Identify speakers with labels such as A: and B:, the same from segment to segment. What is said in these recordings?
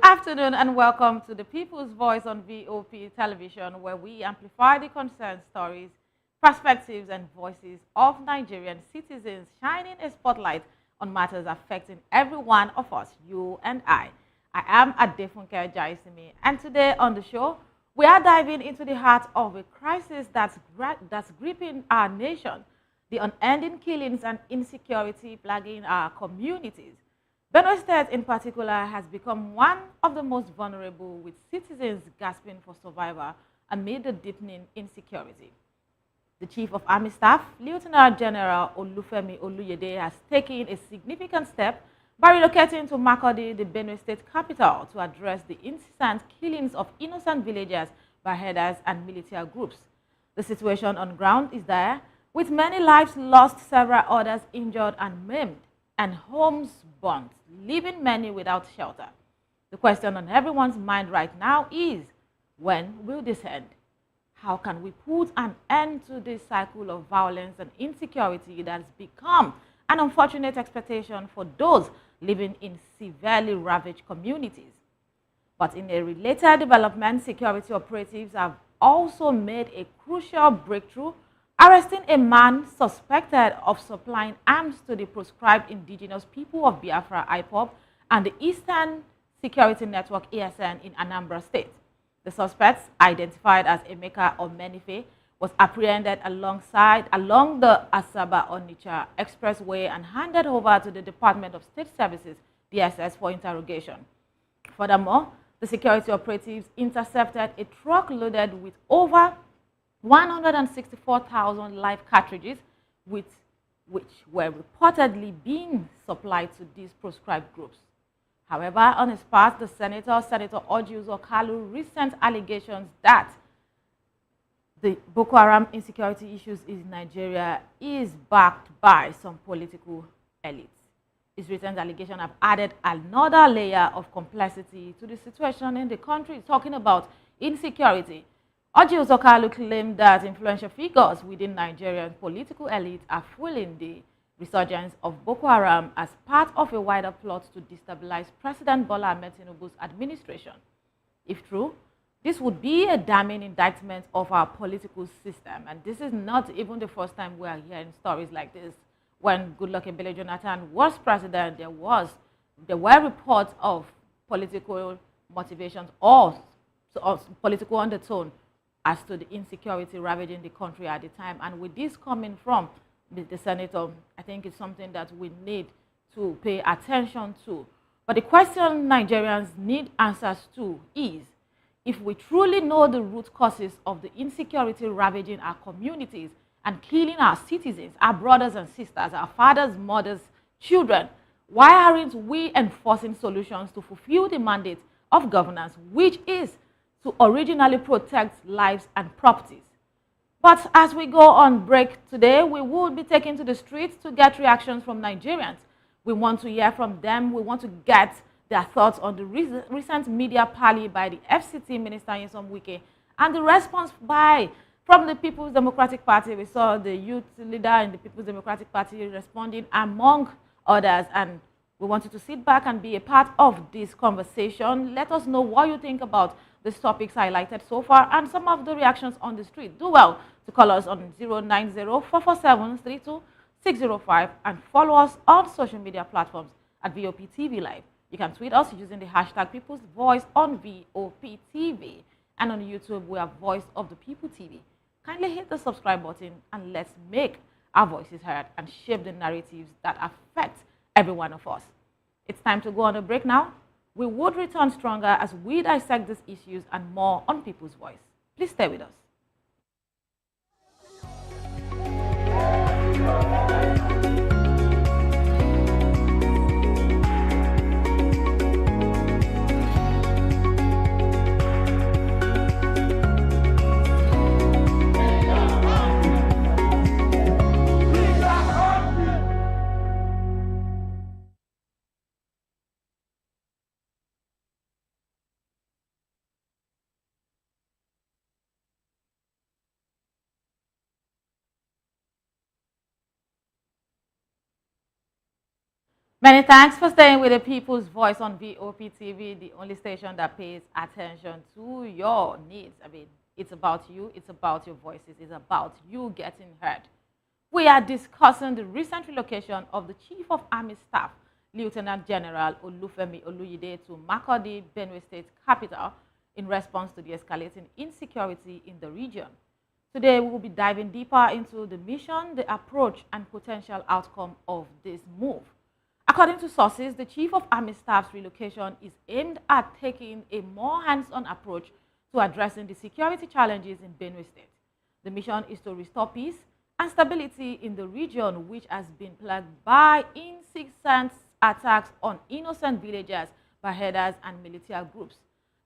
A: afternoon and welcome to the People's Voice on VOP Television, where we amplify the concerned stories, perspectives, and voices of Nigerian citizens, shining a spotlight on matters affecting every one of us, you and I. I am Adefunke Jaisimi, and today on the show, we are diving into the heart of a crisis that's gripping our nation, the unending killings and insecurity plaguing our communities. Benue State in particular has become one of the most vulnerable, with citizens gasping for survival amid the deepening insecurity. The Chief of Army Staff, Lieutenant General Olufemi Oluyede, has taken a significant step by relocating to Makurdi, the Benue State capital, to address the incessant killings of innocent villagers by herders and military groups. The situation on ground is dire, with many lives lost, several others injured and maimed, and homes burnt, leaving many without shelter. The question on everyone's mind right now is, when will this end? How can we put an end to this cycle of violence and insecurity that has become an unfortunate expectation for those living in severely ravaged communities? But in a related development, security operatives have also made a crucial breakthrough, arresting a man suspected of supplying arms to the proscribed indigenous people of Biafra, Ipob, and the Eastern Security Network, ESN, in Anambra State. The suspect, identified as Emeka Omenife, was apprehended along the Asaba-Onitsha Expressway and handed over to the Department of State Services, DSS, for interrogation. Furthermore, the security operatives intercepted a truck loaded with over 164,000 live cartridges, which were reportedly being supplied to these proscribed groups. However, on his part, the Senator Ojiuzo Okalu's recent allegations that the Boko Haram insecurity issues in Nigeria is backed by some political elites. His recent allegations have added another layer of complexity to the situation in the country, talking about insecurity. Ojiuzo Okalu claimed that influential figures within Nigerian political elite are fueling the resurgence of Boko Haram as part of a wider plot to destabilize President Bola Ahmed Tinubu's administration. If true, this would be a damning indictment of our political system, and this is not even the first time we are hearing stories like this. When Goodluck Ebele Jonathan was president, there were reports of political motivations or political undertone as to the insecurity ravaging the country at the time. And with this coming from the senator, I think it's something that we need to pay attention to. But the question Nigerians need answers to is, if we truly know the root causes of the insecurity ravaging our communities and killing our citizens, our brothers and sisters, our fathers, mothers, children, why aren't we enforcing solutions to fulfill the mandate of governance, which is to originally protect lives and properties? But as we go on break today, we will be taken to the streets to get reactions from Nigerians. We want to hear from them. We want to get their thoughts on the recent media parley by the FCT Minister Nyesom Wike and the response from the People's Democratic Party. We saw the youth leader in the People's Democratic Party responding, among others, and we want you to sit back and be a part of this conversation. Let us know what you think about these topics highlighted so far and some of the reactions on the street. Do well to call us on 090-447-32605 and follow us on social media platforms at VOP TV Live. You can tweet us using the hashtag People's Voice on VOP TV. And on YouTube, we have Voice of the People TV. Kindly hit the subscribe button and let's make our voices heard and shape the narratives that affect every one of us. It's time to go on a break now. We would return stronger as we dissect these issues and more on People's Voice. Please stay with us. Many thanks for staying with the People's Voice on VOP TV, the only station that pays attention to your needs. I mean, it's about you, it's about your voices, it's about you getting heard. We are discussing the recent relocation of the Chief of Army Staff, Lieutenant General Olufemi Oluyide, to Makurdi, Benue State capital, in response to the escalating insecurity in the region. Today, we will be diving deeper into the mission, the approach, and potential outcome of this move. According to sources, the Chief of Army Staff's relocation is aimed at taking a more hands-on approach to addressing the security challenges in Benue State. The mission is to restore peace and stability in the region, which has been plagued by incessant attacks on innocent villagers by herders and military groups.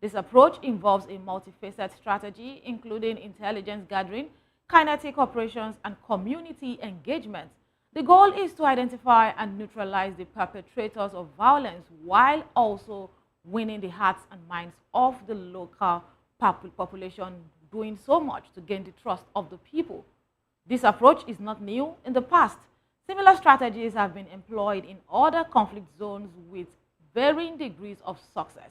A: This approach involves a multifaceted strategy, including intelligence gathering, kinetic operations, and community engagement. The goal is to identify and neutralize the perpetrators of violence while also winning the hearts and minds of the local population, doing so much to gain the trust of the people. This approach is not new. In the past, similar strategies have been employed in other conflict zones with varying degrees of success.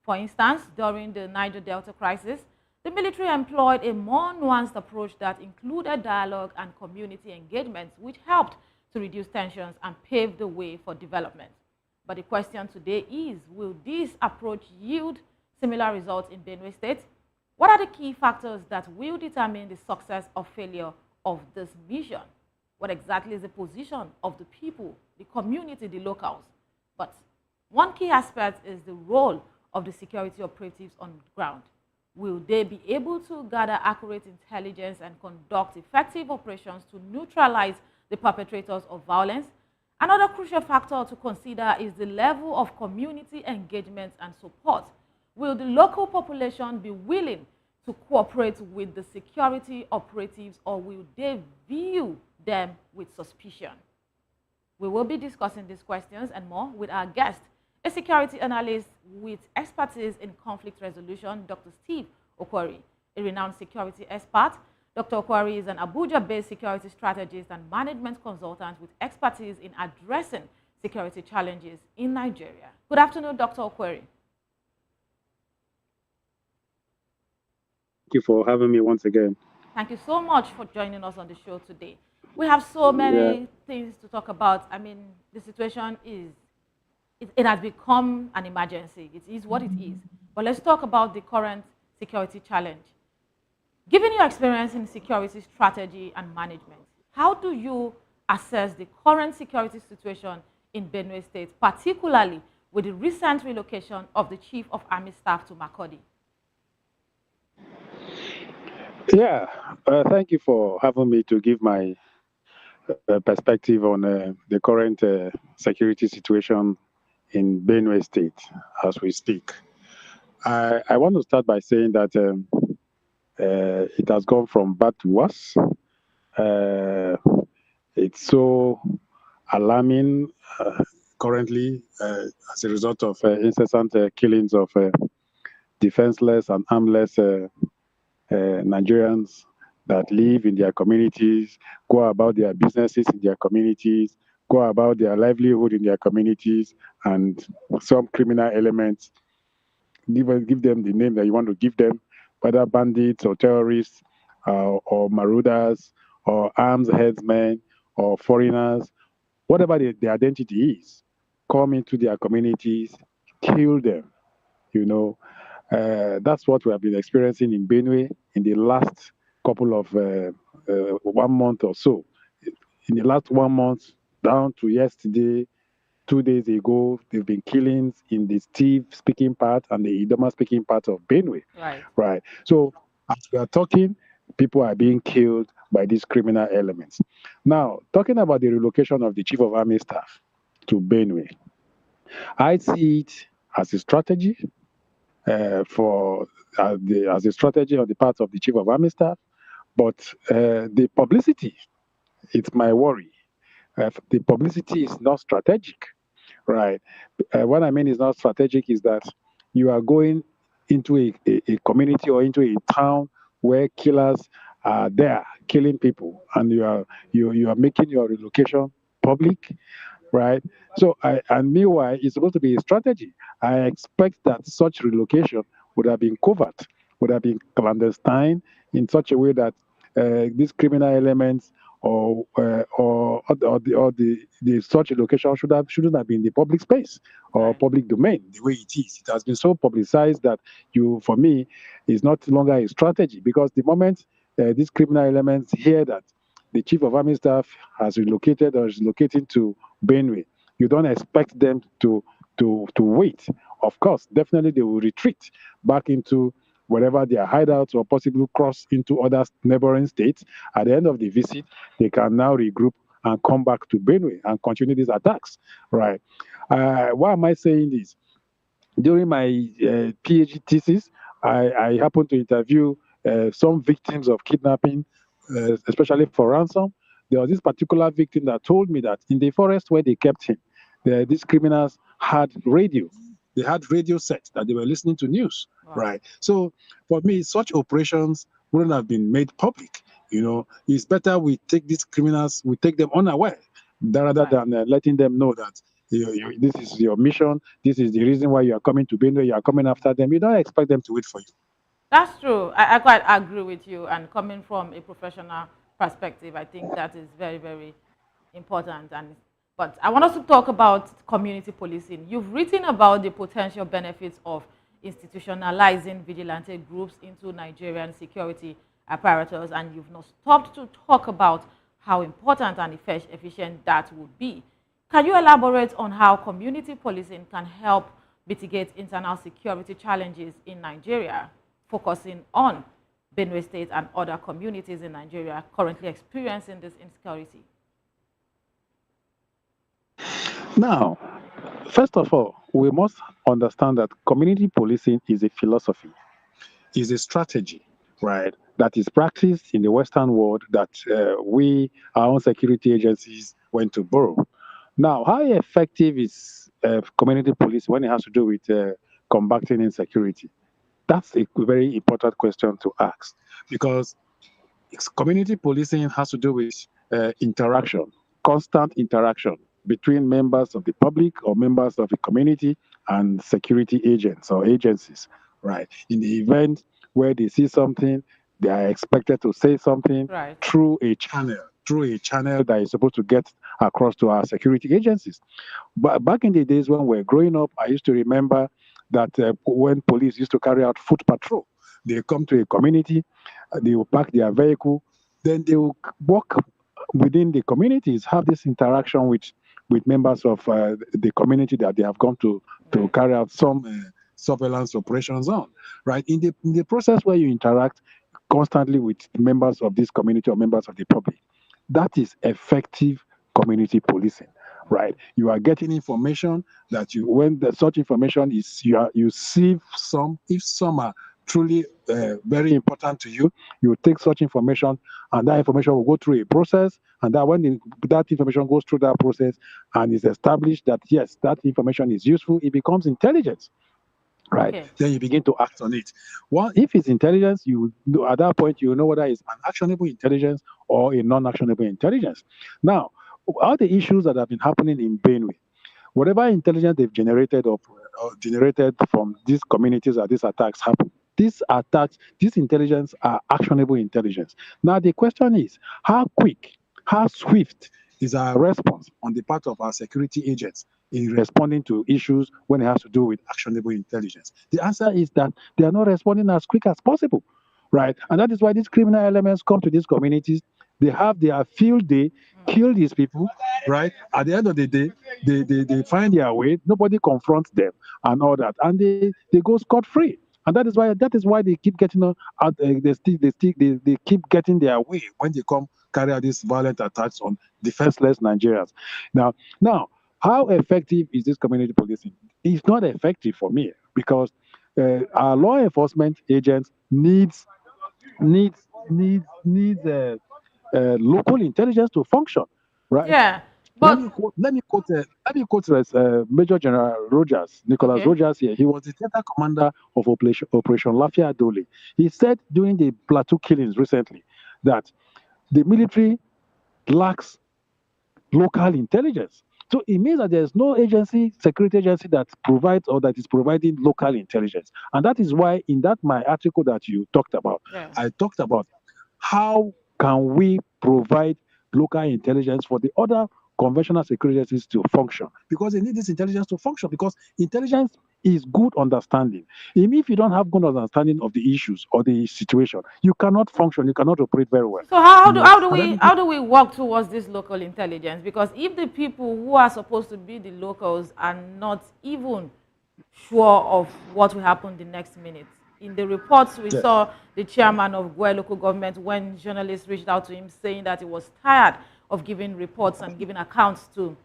A: For instance, during the Niger Delta crisis, the military employed a more nuanced approach that included dialogue and community engagements, which helped to reduce tensions and pave the way for development. But the question today is, will this approach yield similar results in Benue State? What are the key factors that will determine the success or failure of this mission? What exactly is the position of the people, the community, the locals? But one key aspect is the role of the security operatives on the ground. Will they be able to gather accurate intelligence and conduct effective operations to neutralize the perpetrators of violence? Another crucial factor to consider is the level of community engagement and support. Will the local population be willing to cooperate with the security operatives, or will they view them with suspicion? We will be discussing these questions and more with our guest, a security analyst with expertise in conflict resolution, Dr. Steve Okwari, a renowned security expert. Dr. Okwari is an Abuja-based security strategist and management consultant with expertise in addressing security challenges in Nigeria. Good afternoon, Dr. Okwari.
B: Thank you for having me once again.
A: Thank you so much for joining us on the show today. We have so many things to talk about. I mean, the situation is, it has become an emergency. It is what it is. But let's talk about the current security challenge. Given your experience in security strategy and management, how do you assess the current security situation in Benue State, particularly with the recent relocation of the Chief of Army Staff to Makurdi?
B: Yeah, thank you for having me to give my perspective on the current security situation in Benue State as we speak. I want to start by saying that it has gone from bad to worse. It's so alarming currently as a result of incessant killings of defenseless and armless Nigerians that live in their communities, go about their businesses in their communities, go about their livelihood in their communities, and some criminal elements give them the name that you want to give them, whether bandits or terrorists or marauders or arms headsmen or foreigners, whatever the identity is, come into their communities, kill them, you know. That's what we have been experiencing in Benue in the last couple of 1 month or so. In the last 1 month, down to yesterday, 2 days ago, there have been killings in the Steve speaking part and the Idoma speaking part of Benue. Right. So as we are talking, people are being killed by these criminal elements. Now, talking about the relocation of the Chief of Army Staff to Benue, I see it as a strategy as a strategy on the part of the Chief of Army Staff, but the publicity, it's my worry. The publicity is not strategic, right? What I mean is not strategic is that you are going into a community or into a town where killers are there killing people, and you are making your relocation public, right? So, and meanwhile, it's supposed to be a strategy. I expect that such relocation would have been covert, would have been clandestine in such a way that these criminal elements or the such a location shouldn't have been in the public space or
A: Right.
B: public domain the way it is. It has been so publicized that for me, is not longer a strategy, because the moment these criminal elements hear that the chief of army staff has relocated or is relocating to Benue, you don't expect them to wait. Of course, definitely they will retreat back into wherever their hideouts, or possibly cross into other neighboring states. At the end of the visit, they can now regroup and come back to Benue and continue these attacks. Right? Why am I saying this? During my PhD thesis, I happened to interview some victims of kidnapping, especially for ransom. There was this particular victim that told me that in the forest where they kept him, these criminals had radio. They had radio sets that they were listening to news,
A: Wow.
B: right? So for me, such operations wouldn't have been made public. It's better we take these criminals, we take them unaware, rather
A: Right.
B: than letting them know that this is your mission. This is the reason why you are coming to Benue. You are coming after them. You don't expect them to wait for you.
A: That's true. I quite agree with you. And coming from a professional perspective, I think that is very, very important. But I want us to talk about community policing. You've written about the potential benefits of institutionalizing vigilante groups into Nigerian security apparatus, and you've not stopped to talk about how important and efficient that would be. Can you elaborate on how community policing can help mitigate internal security challenges in Nigeria, focusing on Benue State and other communities in Nigeria currently experiencing this insecurity?
B: Now, first of all, we must understand that community policing is a philosophy, is a strategy, right? That is practiced in the Western world that our own security agencies, went to borrow. Now, how effective is community police when it has to do with combating insecurity? That's a very important question to ask, because community policing has to do with interaction, constant interaction between members of the public or members of the community and security agents or agencies, right? In the event where they see something, they are expected to say something
A: Right.
B: through a channel that is supposed to get across to our security agencies. But back in the days when we were growing up, I used to remember that when police used to carry out foot patrol, they come to a community, they will park their vehicle, then they will walk within the communities, have this interaction with members of the community that they have come to
A: Right.
B: carry out some surveillance operations on, right? In the process where you interact constantly with members of this community or members of the public, that is effective community policing, right? You are getting information that such information is you see some, if some are truly very important to you, you take such information, and that information will go through a process, and that when that information goes through that process and is established that yes, that information is useful, it becomes intelligence, right?
A: Okay.
B: Then you begin to act on it. Well, if it's intelligence, at that point you know whether it's an actionable intelligence or a non-actionable intelligence. Now, all the issues that have been happening in Benue, whatever intelligence they've generated from these communities or these attacks happen. These intelligence are actionable intelligence. Now the question is, how quick, how swift is our response on the part of our security agents in responding to issues when it has to do with actionable intelligence? The answer is that they are not responding as quick as possible, right? And that is why these criminal elements come to these communities. They have their field day, kill these people, right? At the end of the day, they find their way. Nobody confronts them and all that, and they go scot free. And that is why they keep getting they keep getting their way when they come carry out these violent attacks on defenseless Nigerians. Now, how effective is this community policing? It's not effective for me, because our law enforcement agents needs local intelligence to function, right?
A: Yeah.
B: Let
A: But
B: me quote. Major General Nicholas
A: okay.
B: Rogers here. He was the theater commander of Operation Lafia Dole. He said during the plateau killings recently that the military lacks local intelligence. So it means that there's no agency, security agency that provides or that is providing local intelligence. And that is why in that my article that you talked about,
A: Yeah.
B: I talked about how can we provide local intelligence for the other conventional security agencies to function, because they need this intelligence to function, because intelligence is good understanding. Even if you don't have good understanding of the issues or the situation, you cannot function, you cannot operate very well.
A: So how
B: You
A: do
B: know,
A: how do
B: and
A: we
B: then
A: how do we work towards this local intelligence? Because if the people who are supposed to be the locals are not even sure of what will happen the next minute. In the reports, we
B: yeah,
A: saw the chairman of Gwe local government when journalists reached out to him saying that he was tired of giving reports and giving accounts to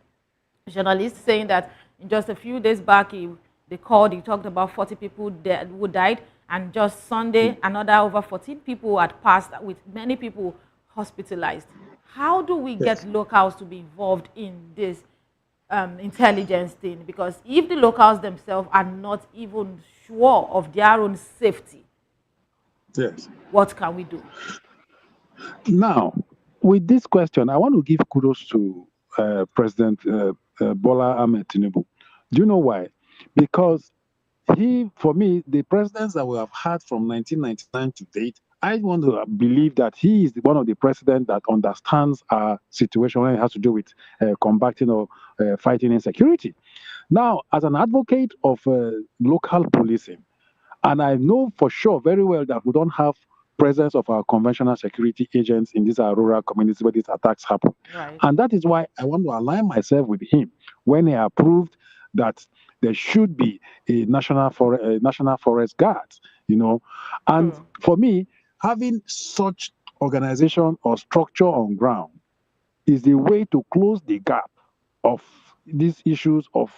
A: journalists, saying that in just a few days back, they called, he talked about 40 people who died, and just Sunday, another over 14 people had passed, with many people hospitalized. How do we get
B: yes.
A: locals to be involved in this intelligence thing? Because if the locals themselves are not even sure of their own safety,
B: Yes.
A: what can we do?
B: Now, with this question, I want to give kudos to President Bola Ahmed Tinubu. Do you know why? Because for me, the presidents that we have had from 1999 to date, I want to believe that he is one of the presidents that understands our situation when it has to do with combating or fighting insecurity. Now, as an advocate of local policing, and I know for sure very well that we don't have presence of our conventional security agents in these rural communities where these attacks happen.
A: Right.
B: And that is why I want to align myself with him when he approved that there should be a national forest guard, you know. And
A: True.
B: for me, having such organization or structure on ground is the way to close the gap of these issues of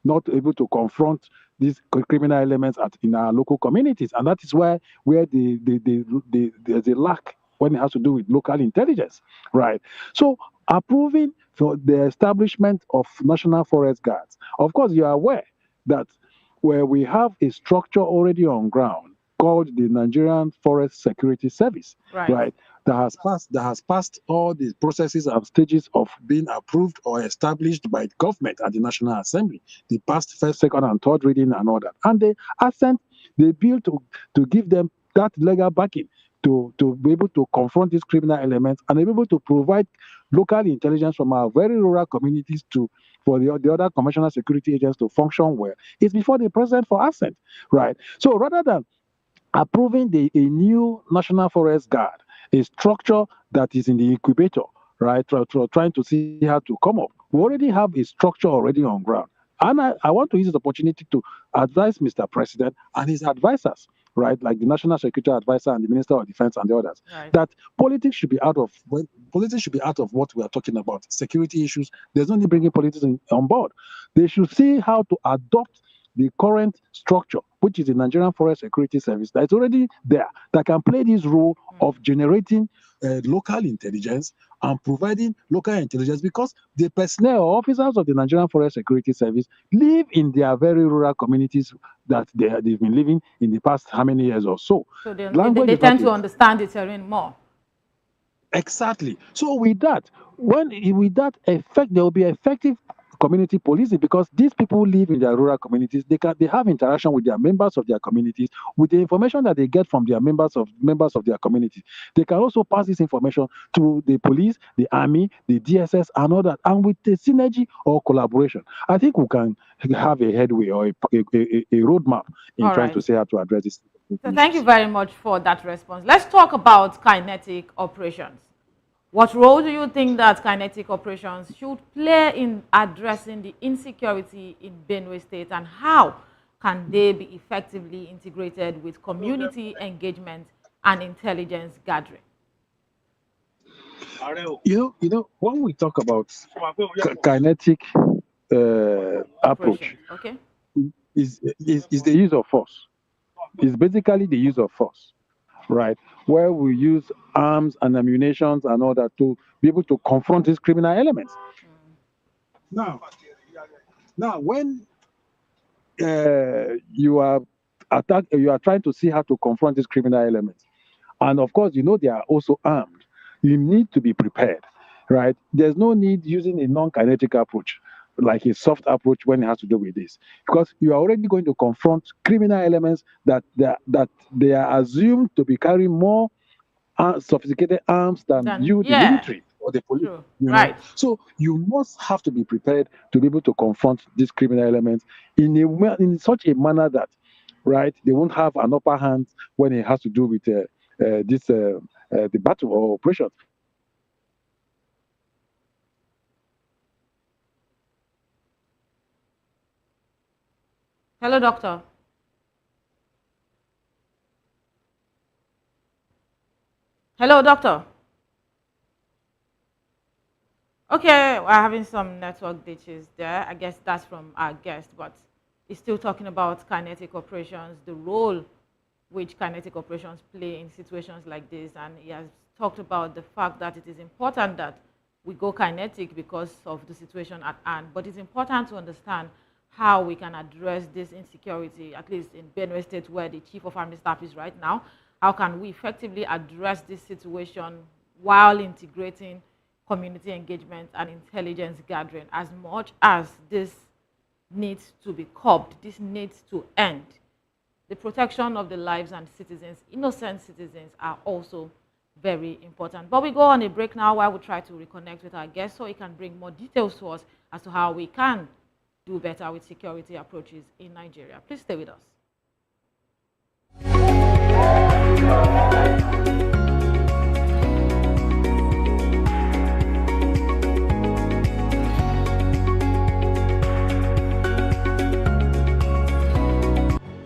B: not able to confront these criminal elements in our local communities. And that is where there's a lack when it has to do with local intelligence, right? So approving for the establishment of national forest guards, of course, you are aware that where we have a structure already on ground called the Nigerian Forest Security Service,
A: Right.
B: right? That has passed all the processes and stages of being approved or established by the government at the National Assembly. They passed first, second, and third reading and all that. And they assent the bill to give them that legal backing to be able to confront these criminal elements and be able to provide local intelligence from our very rural communities for the other conventional security agents to function well. It's before the president for assent, right? So rather than approving a new national forest guard, a structure that is in the incubator, right? Trying to see how to come up. We already have a structure already on ground. And I want to use this opportunity to advise Mr. President and his advisors, right, like the National Security Advisor and the Minister of Defense and the others,
A: Right.
B: that politics should be out of what we are talking about. Security issues, there's no need bringing politics on board. They should see how to adopt the current structure, which is the Nigerian Forest Security Service, that is already there, that can play this role of generating local intelligence and providing local intelligence, because the personnel or officers of the Nigerian Forest Security Service live in their very rural communities that they've been living in the past how many years or so.
A: So
B: Language
A: they
B: is not
A: tend to understand the terrain more.
B: exactly. So with that effect, there will be effective community policing, because these people live in their rural communities. They have interaction with their members of their communities with the information that they get from their members of their communities. They can also pass this information to the police, the army, the DSS, and all that. And with the synergy or collaboration, I think we can have a headway or a roadmap in
A: All
B: trying
A: right.
B: to say how to address these
A: So thank you
B: issues.
A: very much for that response. Let's talk about kinetic operations. What role do you think that kinetic operations should play in addressing the insecurity in Benue State, and how can they be effectively integrated with community engagement and intelligence gathering?
B: When we talk about kinetic approach,
A: Operations, okay?
B: is the use of force. It's basically the use of force, right? Where we use arms and ammunitions and all that to be able to confront these criminal elements. Now, when you are trying to see how to confront these criminal elements, and of course, they are also armed. You need to be prepared, right? There's no need using a non-kinetic approach. like a soft approach when it has to do with this, because you are already going to confront criminal elements that they are assumed to be carrying more sophisticated arms than
A: Then,
B: you, the
A: yeah,
B: military or the police.
A: true.
B: You know,
A: Right.
B: so you must have to be prepared to be able to confront these criminal elements in such a manner that, right, they won't have an upper hand when it has to do with the battle or operations.
A: Hello, doctor. Hello, doctor. Okay, we're having some network glitches there. I guess that's from our guest, but he's still talking about kinetic operations, the role which kinetic operations play in situations like this. And he has talked about the fact that it is important that we go kinetic because of the situation at hand. But it's important to understand how we can address this insecurity, at least in Benue State, where the Chief of Army Staff is right now. How can we effectively address this situation while integrating community engagement and intelligence gathering, as much as this needs to be curbed, this needs to end? The protection of the lives and citizens, innocent citizens, are also very important. But we go on a break now while we try to reconnect with our guest so he can bring more details to us as to how we can do better with security approaches in Nigeria. Please stay with us.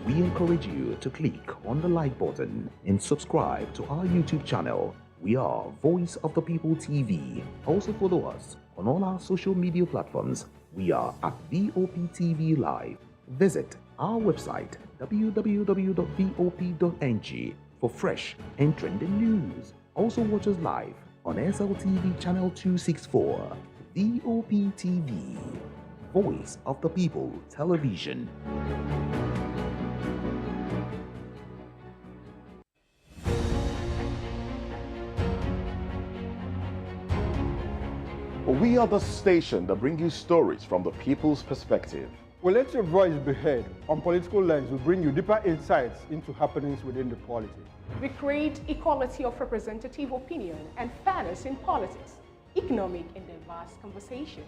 C: We encourage you to click on the like button and subscribe to our YouTube channel. We are Voice of the People TV. Also follow us on all our social media platforms. We are at VOP TV Live. Visit our website www.vop.ng for fresh and trending news. Also watch us live on SLTV channel 264. VOP TV, Voice of the People Television.
D: We are the station that brings you stories from the people's perspective.
E: We let your voice be heard. On Political Lens, we bring you deeper insights into happenings within the polity.
F: We create equality of representative opinion and fairness in politics, economic and diverse conversations.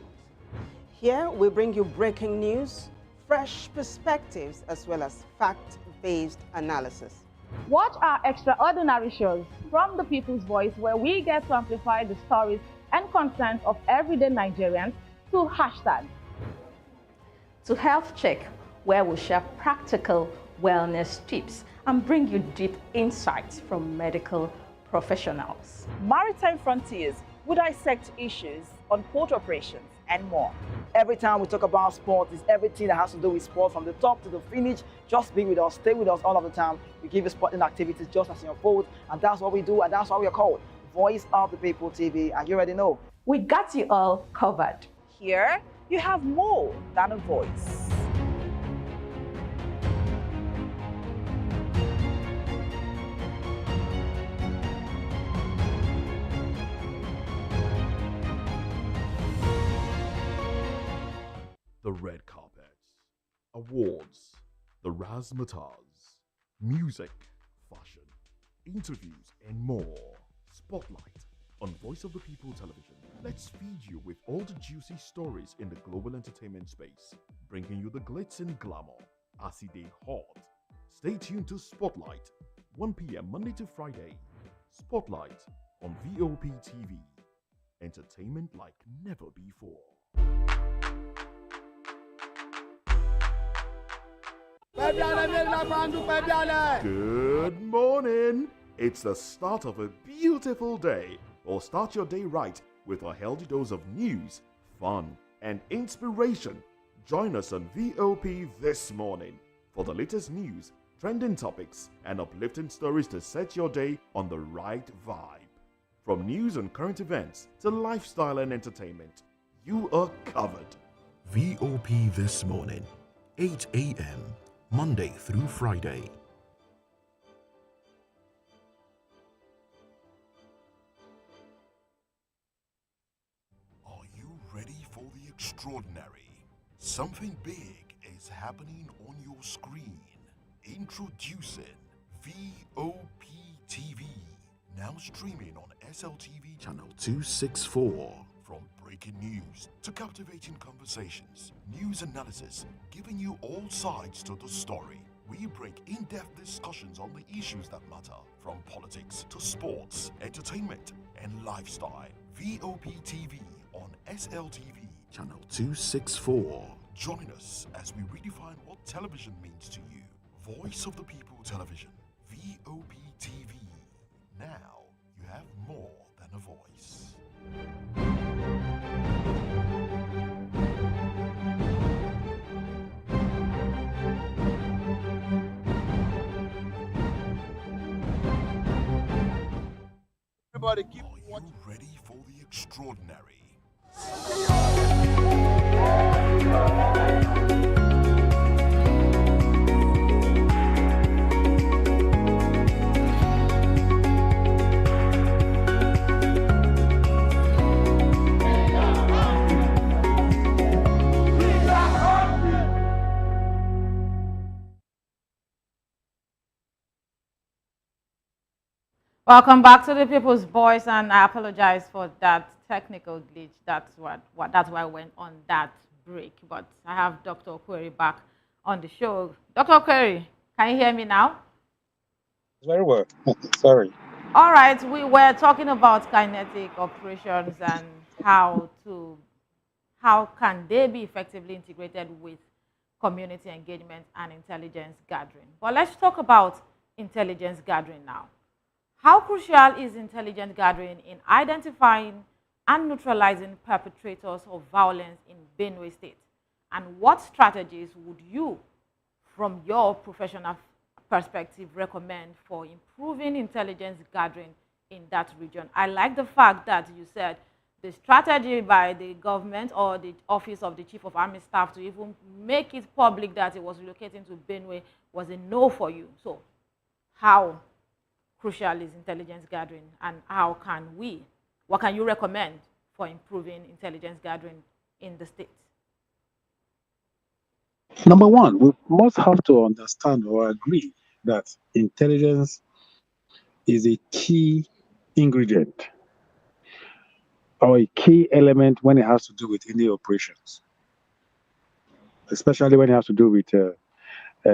G: Here we bring you breaking news, fresh perspectives, as well as fact-based analysis.
H: Watch our extraordinary shows from the People's Voice, where we get to amplify the stories and concerns of everyday Nigerians to hashtag.
I: To Health Check, where we share practical wellness tips and bring you deep insights from medical professionals.
J: Maritime Frontiers will dissect issues on port operations and more. Every time we talk about sport, it's everything that has to do with sport, from the top to the finish. Just be with us, stay with us all of the time. We give you sporting activities just as you unfold, and that's what we do, and that's why we are called Voice of the People TV, and you already know.
I: We got you all covered.
J: Here, you have more than a voice.
K: The red carpets, awards, the razzmatazz, music, fashion, interviews, and more. Spotlight on Voice of the People Television. Let's feed you with all the juicy stories in the global entertainment space, bringing you the glitz and glamour as it is hot. Stay tuned to Spotlight, 1 p.m. Monday to Friday. Spotlight on VOP TV. Entertainment like never before. Good morning. It's the start of a beautiful day. Or start your day right with a healthy dose of news, fun, and inspiration. Join us on VOP this morning for the latest news, trending topics, and uplifting stories to set your day on the right vibe. From news and current events to lifestyle and entertainment, you are covered.
C: VOP This Morning, 8 a.m., Monday through Friday.
K: Are you ready for the extraordinary? Something big is happening on your screen. Introducing VOP TV, now streaming on SLTV channel 264. From breaking news to captivating conversations, news analysis, giving you all sides to the story. We break in-depth discussions on the issues that matter, from politics to sports, entertainment, and lifestyle. VOP TV on SLTV channel 264. Join us as we redefine what television means to you. Voice of the People Television, VOP TV. Now you have more than a voice.
L: Everybody keep
K: Are you ready for the extraordinary?
A: Welcome back to the People's Voice, and I apologize for that technical glitch. That's why I went on that break. But I have Dr. Okweri back on the show. Dr. Okweri, can you hear me now?
B: Very well. Sorry.
A: All right, we were talking about kinetic operations and how can they be effectively integrated with community engagement and intelligence gathering. But let's talk about intelligence gathering now. How crucial is intelligence gathering in identifying and neutralizing perpetrators of violence in Benue State? And what strategies would you, from your professional perspective, recommend for improving intelligence gathering in that region? I like the fact that you said the strategy by the government or the office of the Chief of Army Staff to even make it public that it was relocating to Benue was a no for you. So how crucial is intelligence gathering, and what can you recommend for improving intelligence gathering in the state?
B: Number one, we must have to understand or agree that intelligence is a key ingredient or a key element when it has to do with any operations, especially when it has to do with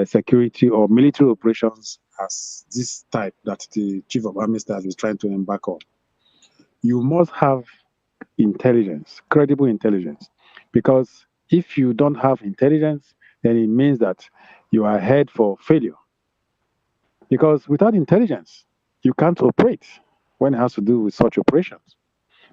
B: security or military operations as this type that the Chief of Army Staff is trying to embark on. You must have intelligence, credible intelligence, because if you don't have intelligence, then it means that you are head for failure. Because without intelligence, you can't operate when it has to do with such operations.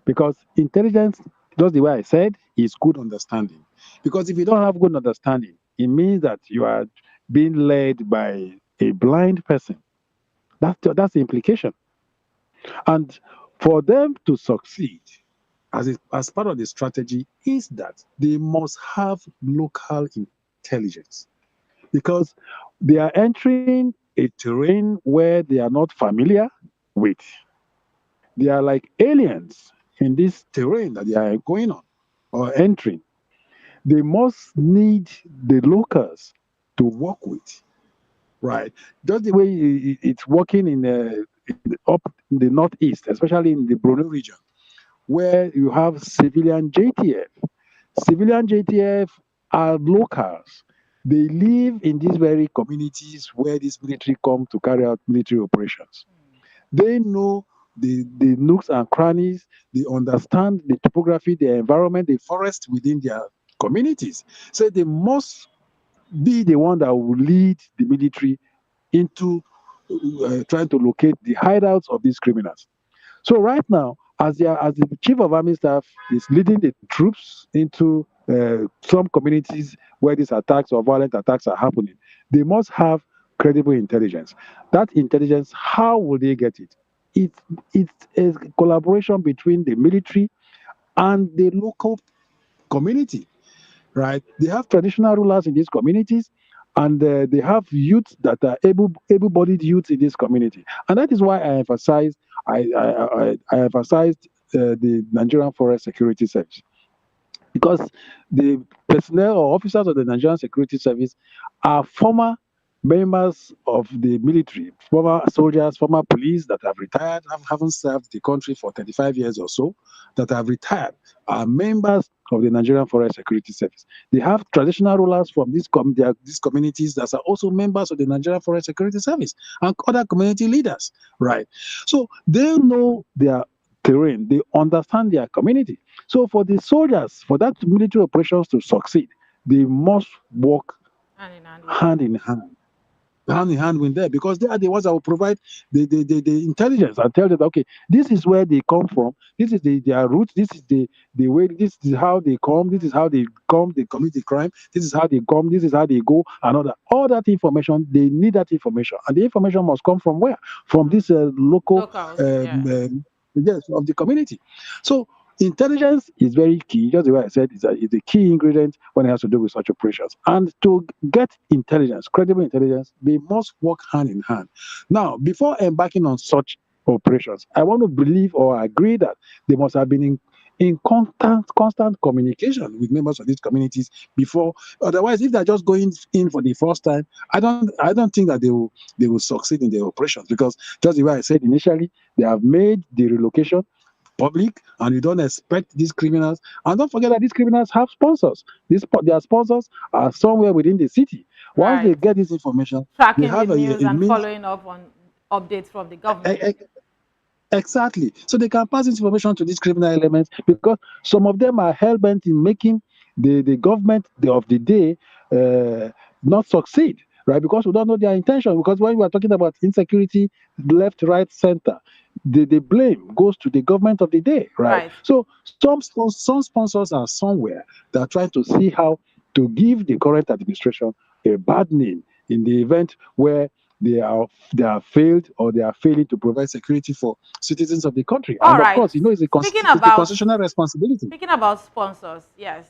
B: Because intelligence, just the way I said, is good understanding. Because if you don't have good understanding, it means that you are being led by a blind person. That's the implication. And for them to succeed, as part of the strategy, is that they must have local intelligence. Because they are entering a terrain where they are not familiar with. They are like aliens in this terrain that they are going on or entering. They must need the locals to work with, right? Just the way it's working up in the northeast, especially in the Benue region, where you have civilian JTF. Civilian JTF are locals. They live in these very communities where this military come to carry out military operations. They know the nooks and crannies. They understand the topography, the environment, the forest within their communities. So they must be the one that will lead the military into trying to locate the hideouts of these criminals. So right now, as the Chief of Army Staff is leading the troops into some communities where these attacks or violent attacks are happening, they must have credible intelligence. That intelligence, how will they get it? It's a collaboration between the military and the local community, right? They have traditional rulers in these communities, and they have youth that are able-bodied youth in this community, and that is why I emphasized the Nigerian Forest Security Service, because the personnel or officers of the Nigerian Security Service are former members of the military, former soldiers, former police that have retired, haven't served the country for 35 years or so, that have retired, are members of the Nigerian Forest Security Service. They have traditional rulers from these communities that are also members of the Nigerian Forest Security Service and other community leaders, right? So they know their terrain, they understand their community. So for the soldiers, for that military operations to succeed, they must work hand in hand with them, because they are the ones that will provide the intelligence and tell them, okay, this is where they come from, this is their route, this is the way, this is how they come, this is how they come, they commit the crime, this is how they come, this is how they go, and all that information. They need that information, and the information must come from where? From this local yes, of the community. So intelligence is very key. Just the way I said, is a key ingredient when it has to do with such operations. And to get intelligence, credible intelligence, they must work hand in hand. Now, before embarking on such operations, I want to believe or agree that they must have been in constant communication with members of these communities before. Otherwise, if they're just going in for the first time, I don't think that they will succeed in their operations, because just the way I said initially, they have made the relocation public, and you don't expect these criminals. And don't forget that these criminals have sponsors. Their sponsors are somewhere within the city. Once they get this information, they
A: Tracking the
B: have
A: news and
B: means.
A: following up on updates from the government.
B: Exactly. So they can pass this information to these criminal elements, because some of them are hell bent in making the government of the day not succeed, right? Because we don't know their intention. Because when we are talking about insecurity, left, right, center, the blame goes to the government of the day, right? So some sponsors are somewhere that are trying to see how to give the current administration a bad name in the event where they are failed, or they are failing to provide security for citizens of the country.
A: All
B: and of
A: right.
B: course, it's a constitutional responsibility.
A: Speaking about sponsors, yes,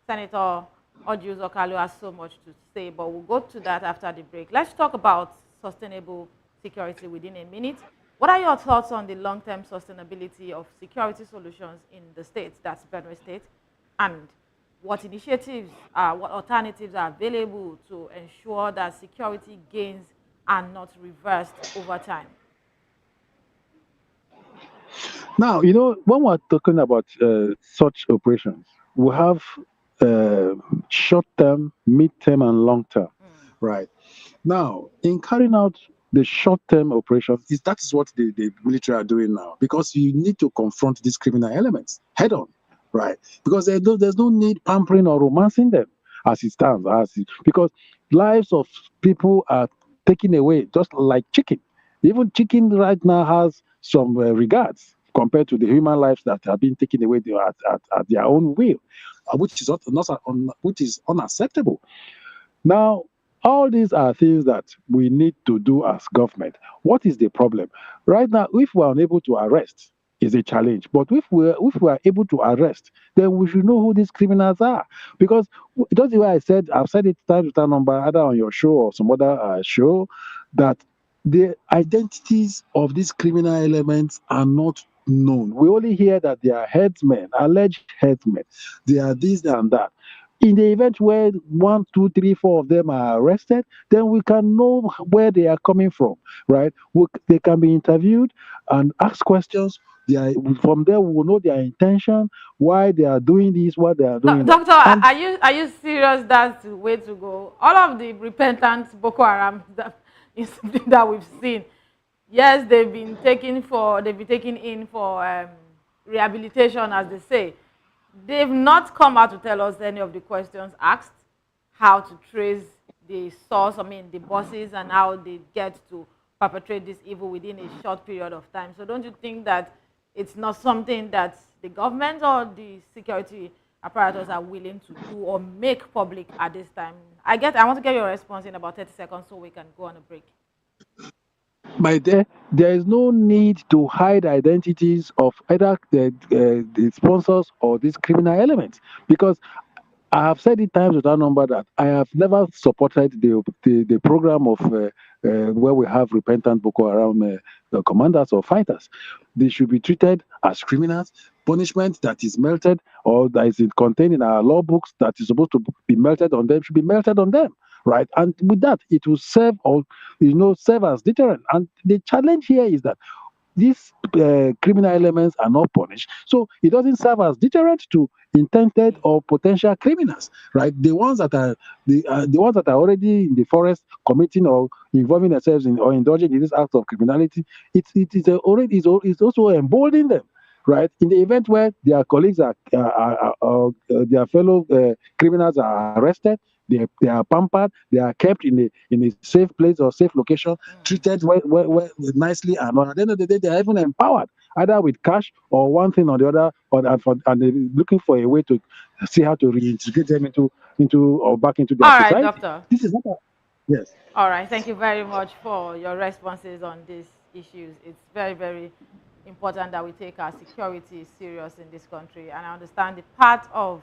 A: Senator Ojus Okalu has so much to say, but we'll go to that after the break. Let's talk about sustainable security within a minute. What are your thoughts on the long-term sustainability of security solutions in the states, that's Benue State, and what initiatives, what alternatives are available to ensure that security gains are not reversed over time?
B: Now, when we're talking about such operations, we have short-term, mid-term, and long-term, right? Now, in carrying out the short-term operations, that is what the military are doing now, because you need to confront these criminal elements head-on, right? Because there's no need pampering or romancing them as it stands, because lives of people are taken away just like chicken. Even chicken right now has some regards compared to the human lives that have been taken away at their own will, which is unacceptable. Now, all these are things that we need to do as government. What is the problem? Right now, if we are unable to arrest, is a challenge. But if we are able to arrest, then we should know who these criminals are. Because just the way I've said it time to time, number either on your show or some other show, that the identities of these criminal elements are not known. We only hear that they are headsmen, alleged headsmen. They are this and that. In the event where 1, 2, 3, 4 of them are arrested, then we can know where they are coming from, right? They can be interviewed and asked questions. From there, we will know their intention, why they are doing this, what they are doing.
A: Doctor, are you serious? That's the way to go. All of the repentant Boko Haram that we've seen, yes, they've been taken in for rehabilitation, as they say. They've not come out to tell us any of the questions asked, how to trace the source, the bosses, and how they get to perpetrate this evil within a short period of time. So don't you think that it's not something that the government or the security apparatus are willing to do or make public at this time? I want to get your response in about 30 seconds so we can go on a break.
B: My dear, there is no need to hide identities of either the sponsors or these criminal elements, because I have said it times without number that I have never supported the program of where we have repentant Boko Haram commanders or fighters. They should be treated as criminals. punishment that is melted or that is contained in our law books that is supposed to be melted on them should be melted on them, right? And with that, it will serve or serve as deterrent. And the challenge here is that these criminal elements are not punished, so it doesn't serve as deterrent to intended or potential criminals, right? The ones that are already in the forest committing or involving themselves in or indulging in this act of criminality. It is already is also emboldening them, right? In the event where their colleagues their fellow criminals are arrested, they are pampered, they are kept in a safe place or safe location, treated nicely, and at the end of the day, they are even empowered, either with cash or one thing or the other, and they're looking for a way to see how to reintegrate them into or back into their
A: All right,
B: society.
A: Doctor.
B: This is not yes.
A: All right, thank you very much for your responses on these issues. It's very, very important that we take our security serious in this country. And I understand the part of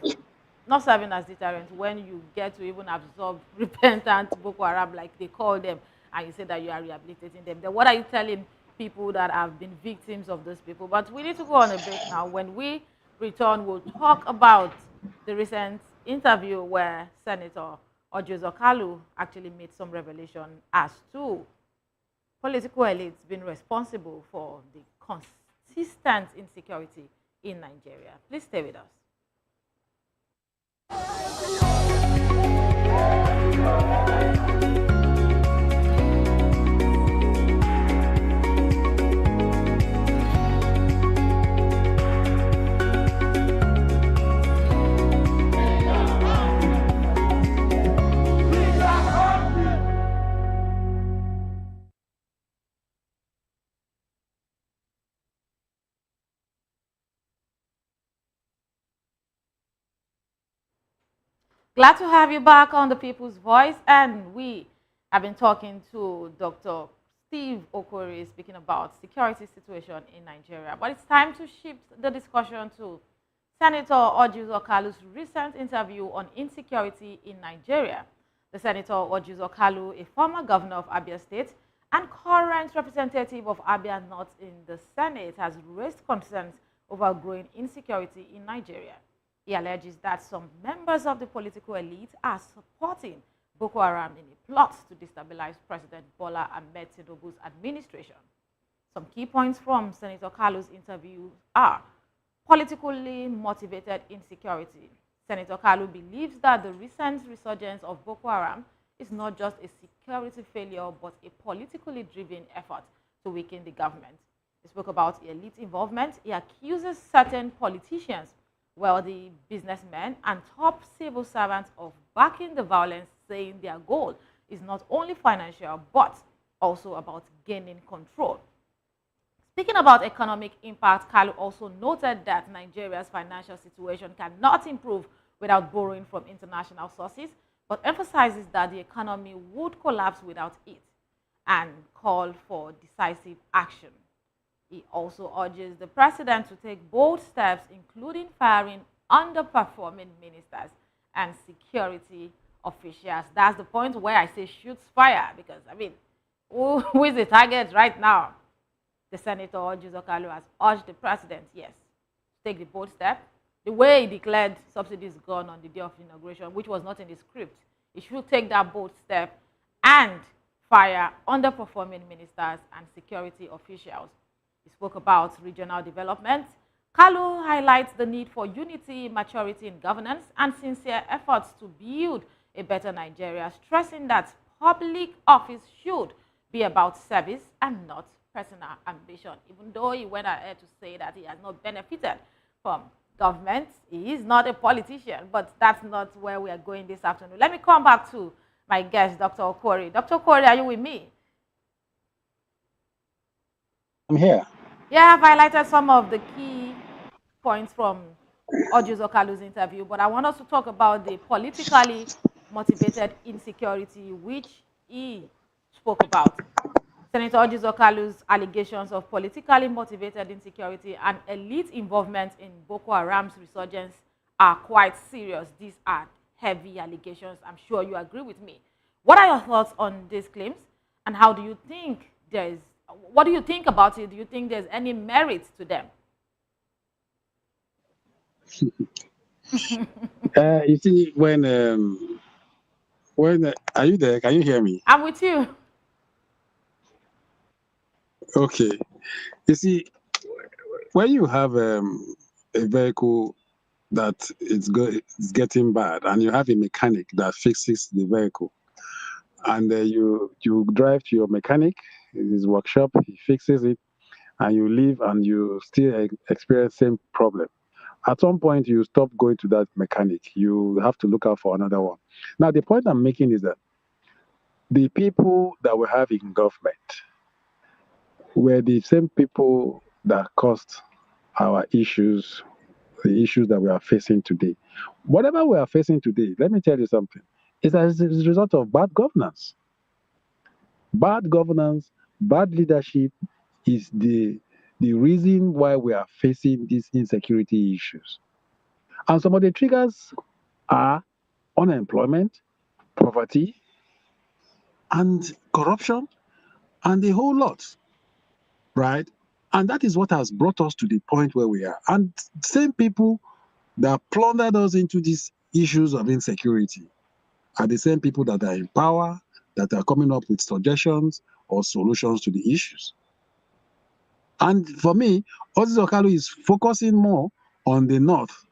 A: not serving as deterrent when you get to even absorb repentant Boko Haram, like they call them, and you say that you are rehabilitating them. Then what are you telling people that have been victims of those people? But we need to go on a break now. When we return, we'll talk about the recent interview where Senator Outrage Kalu actually made some revelation as to political elites being responsible for the consistent insecurity in Nigeria. Please stay with us. Glad to have you back on The People's Voice, and we have been talking to Dr. Steve Okori speaking about security situation in Nigeria. But it's time to shift the discussion to Senator Outrage Kalu's recent interview on insecurity in Nigeria. The Senator Outrage Kalu, a former governor of Abia State and current representative of Abia North in the Senate, has raised concerns over growing insecurity in Nigeria. He alleges that some members of the political elite are supporting Boko Haram in a plot to destabilize President Bola Ahmed Tinubu's administration. Some key points from Senator Kalu's interview are politically motivated insecurity. Senator Kalu believes that the recent resurgence of Boko Haram is not just a security failure, but a politically driven effort to weaken the government. He spoke about elite involvement. He accuses certain politicians, wealthy businessmen, and top civil servants of backing the violence, saying their goal is not only financial, but also about gaining control. Speaking about economic impact, Kalu also noted that Nigeria's financial situation cannot improve without borrowing from international sources, but emphasizes that the economy would collapse without it, and called for decisive action. He also urges the president to take bold steps, including firing underperforming ministers and security officials. That's the point where I say shoots fire, because, I mean, who is the target right now? The Senator Outrage Kalu has urged the president, yes, to take the bold step. The way he declared subsidies gone on the day of inauguration, which was not in the script, he should take that bold step and fire underperforming ministers and security officials. He spoke about regional development. Kalu highlights the need for unity, maturity in governance, and sincere efforts to build a better Nigeria, stressing that public office should be about service and not personal ambition. Even though he went ahead to say that he has not benefited from government, he is not a politician, but that's not where we are going this afternoon. Let me come back to my guest, Dr. Okori. Dr. Okori, are you with me?
B: I'm here.
A: Yeah, I've highlighted some of the key points from Outrage Kalu's interview, but I want us to talk about the politically motivated insecurity which he spoke about. Senator Outrage Kalu's allegations of politically motivated insecurity and elite involvement in Boko Haram's resurgence are quite serious. These are heavy allegations. I'm sure you agree with me. What are your thoughts on these claims, and how do you think what do you think about it? Do you think there's any merit to them?
B: You see, when are you there? Can you hear me?
A: I'm with you.
B: Okay. You see, when you have a vehicle that it's getting bad, and you have a mechanic that fixes the vehicle, and you drive to your mechanic in his workshop, he fixes it, and you leave, and you still experience same problem. At some point, you stop going to that mechanic. You have to look out for another one. Now, the point I'm making is that the people that we have in government were the same people that caused our issues, the issues that we are facing today. Whatever we are facing today, let me tell you something, is as a result of bad governance. Bad governance, bad leadership is the reason why we are facing these insecurity issues. And some of the triggers are unemployment, poverty, and corruption, and a whole lot, right? And that is what has brought us to the point where we are. And same people that plundered us into these issues of insecurity are the same people that are in power, that are coming up with suggestions or solutions to the issues. And for me, Ozzy Okalu is focusing more on the north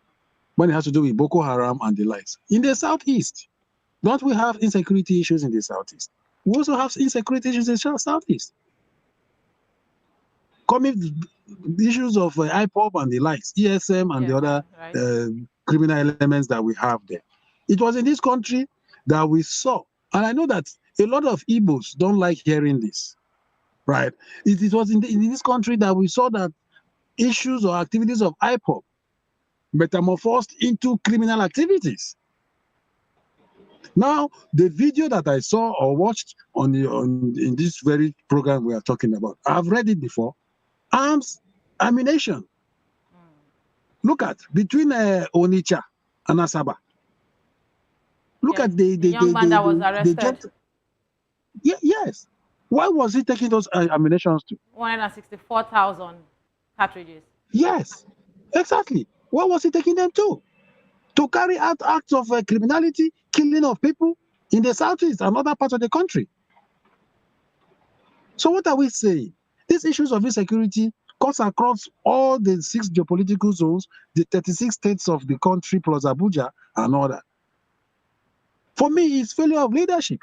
B: when it has to do with Boko Haram and the likes. In the southeast, don't we have insecurity issues in the southeast? We also have insecurity issues in the southeast. Coming the issues of Ipob and the likes, ESM and the other criminal elements that we have there. It was in this country that we saw, and I know that a lot of Igbos don't like hearing this, right? It was in this country that we saw that issues or activities of Ipob metamorphosed into criminal activities. Now, the video that I saw or watched in this very program we are talking about, I've read it before. Arms, ammunition. Look at between Onitsha and Asaba. Look at the
A: young man that was arrested.
B: Yes. Why was he taking those ammunitions to?
A: 164,000 cartridges.
B: Yes, exactly. Where was he taking them to? To carry out acts of criminality, killing of people in the southeast and other parts of the country. So what are we saying? These issues of insecurity cuts across all the 6 geopolitical zones, the 36 states of the country plus Abuja and all that. For me, it's failure of leadership.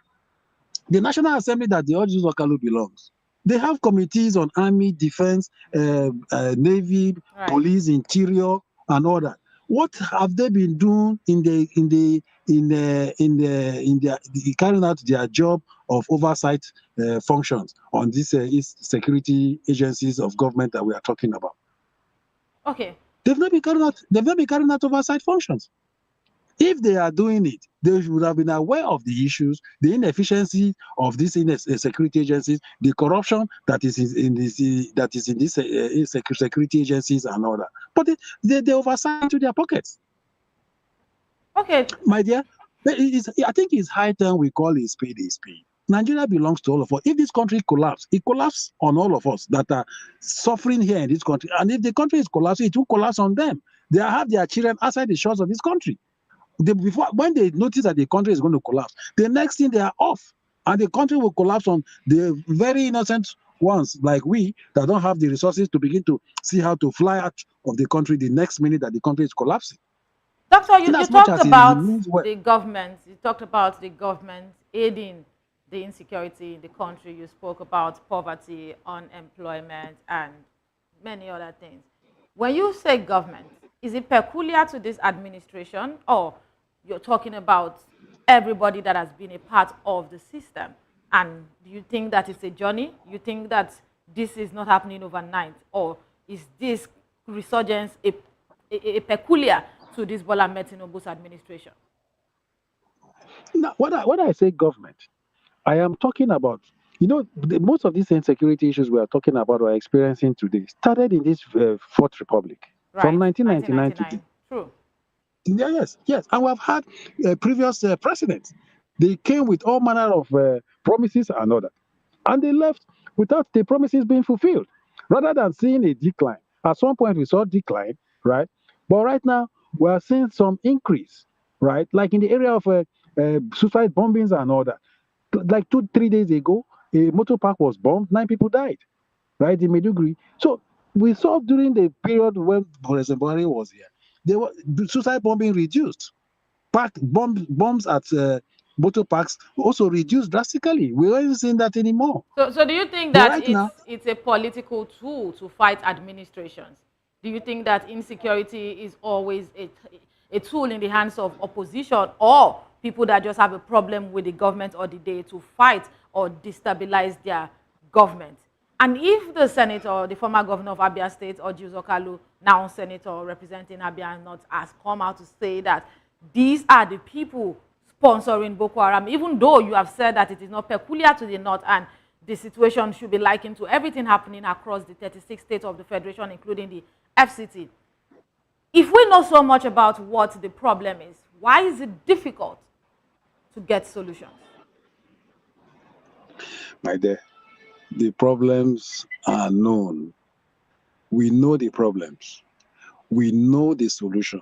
B: The National Assembly that the Ojus Okalu belongs, they have committees on army, defense, navy, police, interior, and all that. What have they been doing in carrying out their job of oversight functions on these security agencies of government that we are talking about?
A: Okay.
B: They've not been carrying out oversight functions. If they are doing it, they would have been aware of the issues, the inefficiency of these security agencies, the corruption that is in these security agencies and all that. But they oversight to their pockets.
A: Okay.
B: My dear, I think it's high time we call a spade a spade. Nigeria belongs to all of us. If this country collapses, it collapses on all of us that are suffering here in this country. And if the country is collapsing, it will collapse on them. They have their children outside the shores of this country. When they notice that the country is going to collapse, the next thing they are off, and the country will collapse on the very innocent ones like we that don't have the resources to begin to see how to fly out of the country the next minute that the country is collapsing.
A: Doctor, you talked about the government. You talked about the government aiding the insecurity in the country. You spoke about poverty, unemployment, and many other things. When you say government, is it peculiar to this administration, or you're talking about everybody that has been a part of the system? And do you think that it's a journey? You think that this is not happening overnight? Or is this resurgence a peculiar to this Bola Ahmed Tinubu's administration?
B: Now, when I say government, I am talking about, most of these insecurity issues we are talking about or experiencing today started in this Fourth Republic.
A: Right.
B: From 1999 to today.
A: True.
B: Yes. And we have had previous presidents. They came with all manner of promises and all that. And they left without the promises being fulfilled. Rather than seeing a decline. At some point we saw decline, right? But right now, we are seeing some increase, right? Like in the area of suicide bombings and all that. Like 2-3 days ago, a motor park was bombed, 9 people died, right, in Maiduguri. So we saw during the period when President Buhari was here, the suicide bombing reduced. Bombs at motor parks also reduced drastically. We aren't seeing that anymore.
A: So do you think
B: But
A: that
B: right now,
A: it's a political tool to fight administrations? Do you think that insecurity is always a tool in the hands of opposition or people that just have a problem with the government or the day to fight or destabilize their government? And if the senator, the former governor of Abia State, or Juzo Kalu, now senator representing Abia North, has come out to say that these are the people sponsoring Boko Haram, even though you have said that it is not peculiar to the North and the situation should be likened to everything happening across the 36 states of the Federation, including the FCT. If we know so much about what the problem is, why is it difficult to get solutions?
B: my dear, the problems are known. We know the problems. We know the solution.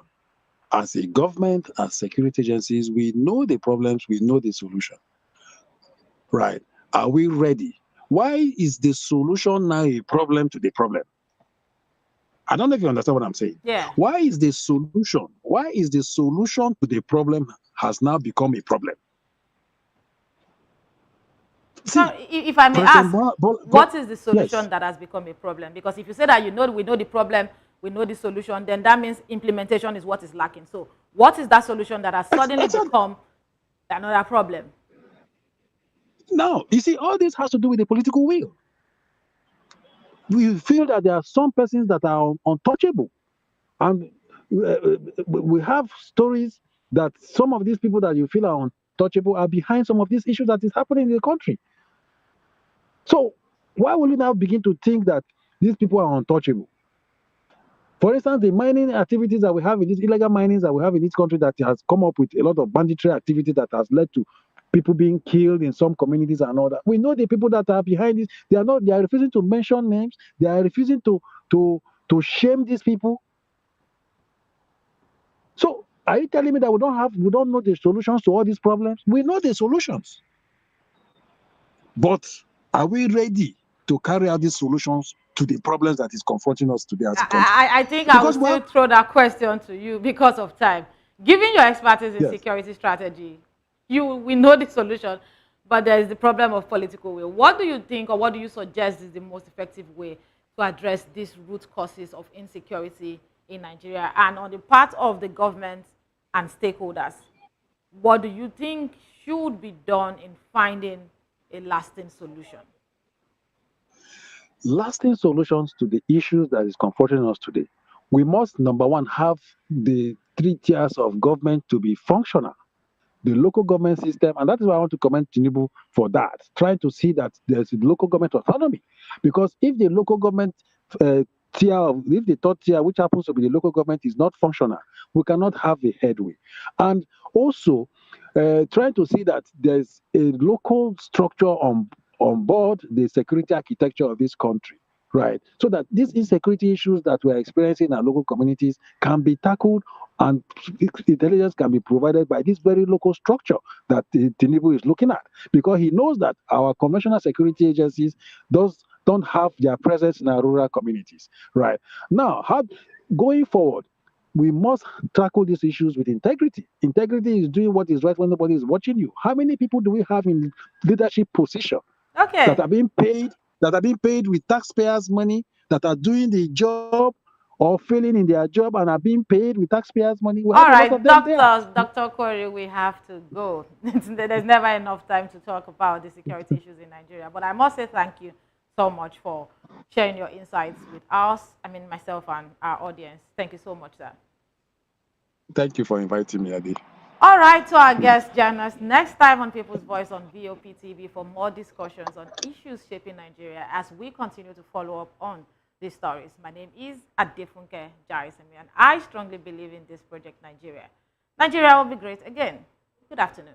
B: As a government, as security agencies, we know the problems, we know the solution. Right. Are we ready? Why is the solution now a problem to the problem? I don't know if you understand what I'm saying.
A: Yeah.
B: Why is the solution to the problem has now become a problem?
A: See, so if I may ask, what is the solution that has become a problem? Because if you say that we know the problem, we know the solution, then that means implementation is what is lacking. So what is that solution that has suddenly become another problem?
B: No, you see, all this has to do with the political will. We feel that there are some persons that are untouchable. And we have stories that some of these people that you feel are untouchable are behind some of these issues that is happening in the country. So why will you now begin to think that these people are untouchable? For instance, the mining activities that we have in this illegal minings that we have in this country that has come up with a lot of banditry activity that has led to people being killed in some communities and all that. We know the people that are behind this. They are refusing to mention names. They are refusing to shame these people. So are you telling me that we don't know the solutions to all these problems? We know the solutions. But are we ready to carry out these solutions to the problems that is confronting us today as a country?
A: I think I will still throw that question to you because of time. Given your expertise in security strategy, we know the solution, but there is the problem of political will. What do you think, or what do you suggest is the most effective way to address these root causes of insecurity in Nigeria? And on the part of the government and stakeholders, what do you think should be done in finding a lasting solution?
B: Lasting solutions to the issues that is confronting us today. We must, number one, have the 3 tiers of government to be functional. The local government system, and that is why I want to commend Tinubu for that, trying to see that there's local government autonomy. Because if the local government if the 3rd tier, which happens to be the local government, is not functional, we cannot have a headway. And also trying to see that there's a local structure on board the security architecture of this country, right? So that these insecurity issues that we're experiencing in our local communities can be tackled and intelligence can be provided by this very local structure that Tinubu is looking at. Because he knows that our conventional security agencies don't have their presence in our rural communities, right? Now, going forward, we must tackle these issues with integrity. Integrity is doing what is right when nobody is watching you. How many people do we have in leadership position that are being paid with taxpayers' money, that are doing the job or failing in their job and are being paid with taxpayers' money?
A: All right, Dr. Corey, we have to go. There's never enough time to talk about the security issues in Nigeria. But I must say thank you so much for sharing your insights with us, myself and our audience. Thank you so much, sir.
B: Thank you for inviting me, Adi.
A: All right, to our guests, join us next time on People's Voice on VOP TV for more discussions on issues shaping Nigeria as we continue to follow up on these stories. My name is Adefunke Jarisemi, and I strongly believe in this project, Nigeria. Nigeria will be great again. Good afternoon.